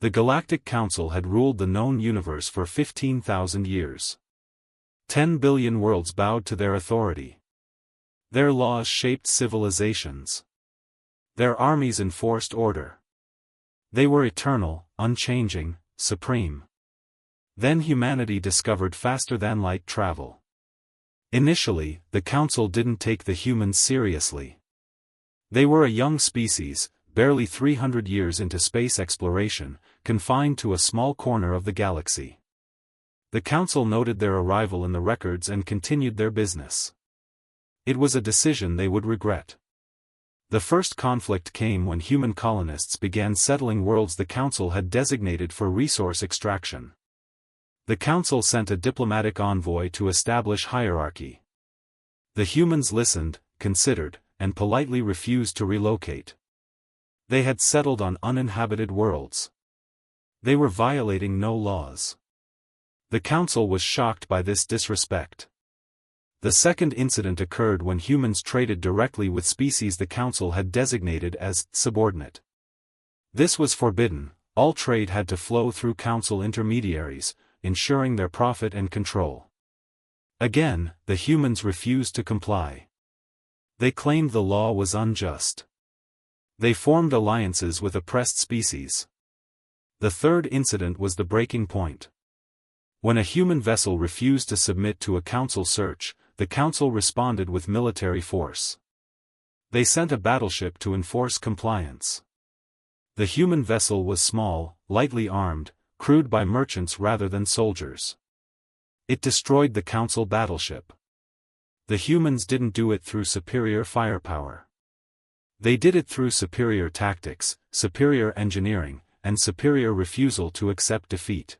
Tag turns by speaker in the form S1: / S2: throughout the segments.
S1: The Galactic Council had ruled the known universe for 15,000 years. 10 billion worlds bowed to their authority. Their laws shaped civilizations. Their armies enforced order. They were eternal, unchanging, supreme. Then humanity discovered faster-than-light travel. Initially, the Council didn't take the humans seriously. They were a young species, barely 300 years into space exploration, confined to a small corner of the galaxy. The Council noted their arrival in the records and continued their business. It was a decision they would regret. The first conflict came when human colonists began settling worlds the Council had designated for resource extraction. The Council sent a diplomatic envoy to establish hierarchy. The humans listened, considered, and politely refused to relocate. They had settled on uninhabited worlds. They were violating no laws. The Council was shocked by this disrespect. The second incident occurred when humans traded directly with species the Council had designated as subordinate. This was forbidden. All trade had to flow through Council intermediaries, ensuring their profit and control. Again, the humans refused to comply. They claimed the law was unjust. They formed alliances with oppressed species. The third incident was the breaking point. When a human vessel refused to submit to a Council search, the Council responded with military force. They sent a battleship to enforce compliance. The human vessel was small, lightly armed, crewed by merchants rather than soldiers. It destroyed the Council battleship. The humans didn't do it through superior firepower. They did it through superior tactics, superior engineering, and superior refusal to accept defeat.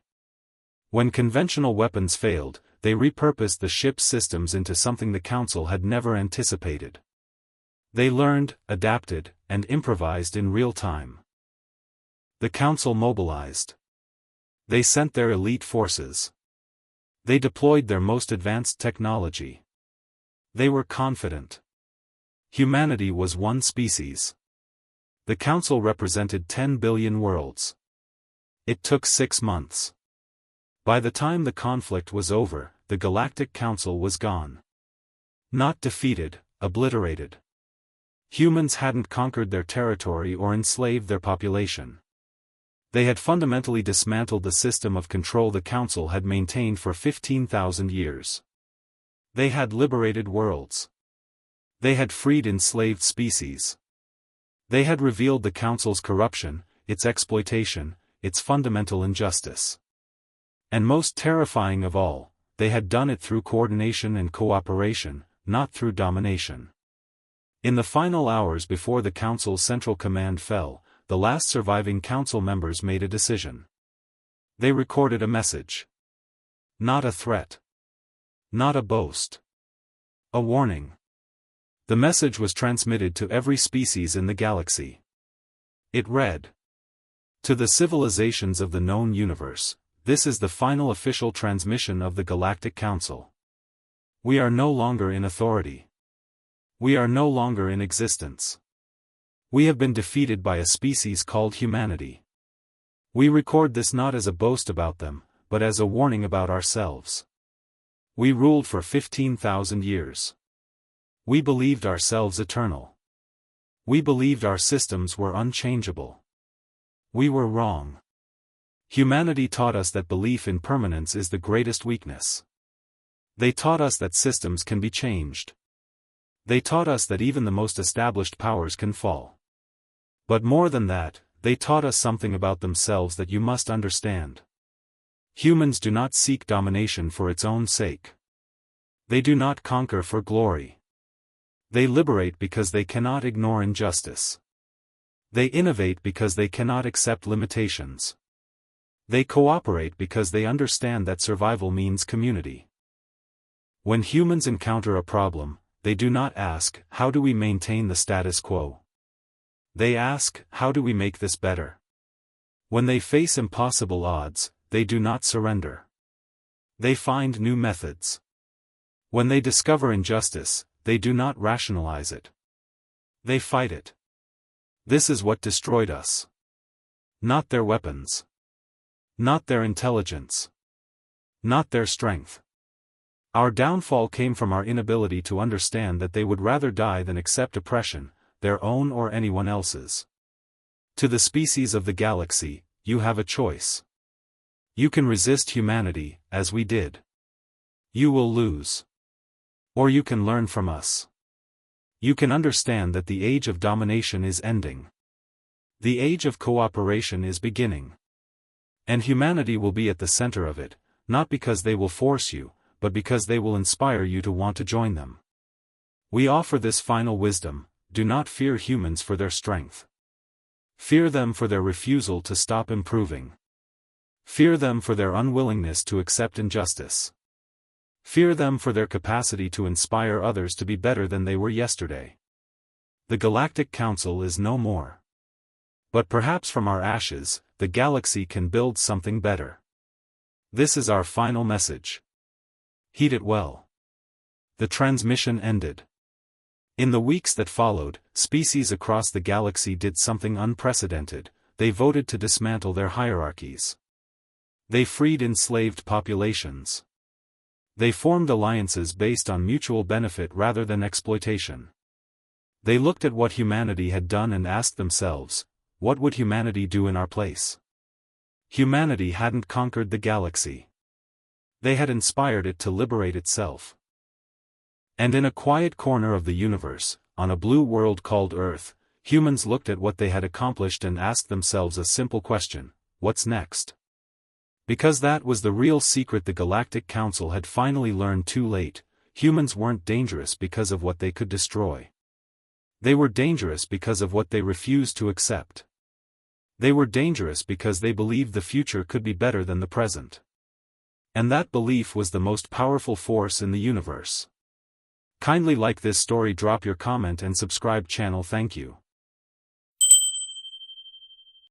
S1: When conventional weapons failed, they repurposed the ship's systems into something the Council had never anticipated. They learned, adapted, and improvised in real time. The Council mobilized. They sent their elite forces. They deployed their most advanced technology. They were confident. Humanity was one species. The Council represented 10 billion worlds. It took 6 months. By the time the conflict was over, the Galactic Council was gone. Not defeated, obliterated. Humans hadn't conquered their territory or enslaved their population. They had fundamentally dismantled the system of control the Council had maintained for 15,000 years. They had liberated worlds. They had freed enslaved species. They had revealed the Council's corruption, its exploitation, its fundamental injustice. And most terrifying of all, they had done it through coordination and cooperation, not through domination. In the final hours before the Council's central command fell, the last surviving Council members made a decision. They recorded a message. Not a threat. Not a boast. A warning. The message was transmitted to every species in the galaxy. It read: "To the civilizations of the known universe, this is the final official transmission of the Galactic Council. We are no longer in authority. We are no longer in existence. We have been defeated by a species called humanity. We record this not as a boast about them, but as a warning about ourselves. We ruled for 15,000 years. We believed ourselves eternal. We believed our systems were unchangeable. We were wrong. Humanity taught us that belief in permanence is the greatest weakness. They taught us that systems can be changed. They taught us that even the most established powers can fall. But more than that, they taught us something about themselves that you must understand. Humans do not seek domination for its own sake. They do not conquer for glory. They liberate because they cannot ignore injustice. They innovate because they cannot accept limitations. They cooperate because they understand that survival means community. When humans encounter a problem, they do not ask, "How do we maintain the status quo?" They ask, "How do we make this better?" When they face impossible odds, they do not surrender. They find new methods. When they discover injustice, they do not rationalize it. They fight it. This is what destroyed us. Not their weapons. Not their intelligence. Not their strength. Our downfall came from our inability to understand that they would rather die than accept oppression, their own or anyone else's. To the species of the galaxy, you have a choice. You can resist humanity, as we did. You will lose. Or you can learn from us. You can understand that the age of domination is ending. The age of cooperation is beginning. And humanity will be at the center of it, not because they will force you, but because they will inspire you to want to join them. We offer this final wisdom: do not fear humans for their strength. Fear them for their refusal to stop improving. Fear them for their unwillingness to accept injustice. Fear them for their capacity to inspire others to be better than they were yesterday. The Galactic Council is no more. But perhaps from our ashes, the galaxy can build something better. This is our final message. Heed it well. The transmission ended. In the weeks that followed, species across the galaxy did something unprecedented: they voted to dismantle their hierarchies. They freed enslaved populations. They formed alliances based on mutual benefit rather than exploitation. They looked at what humanity had done and asked themselves, what would humanity do in our place? Humanity hadn't conquered the galaxy. They had inspired it to liberate itself. And in a quiet corner of the universe, on a blue world called Earth, humans looked at what they had accomplished and asked themselves a simple question: what's next? Because that was the real secret the Galactic Council had finally learned too late: humans weren't dangerous because of what they could destroy. They were dangerous because of what they refused to accept. They were dangerous because they believed the future could be better than the present. And that belief was the most powerful force in the universe. Kindly like this story, drop your comment and subscribe channel. Thank you.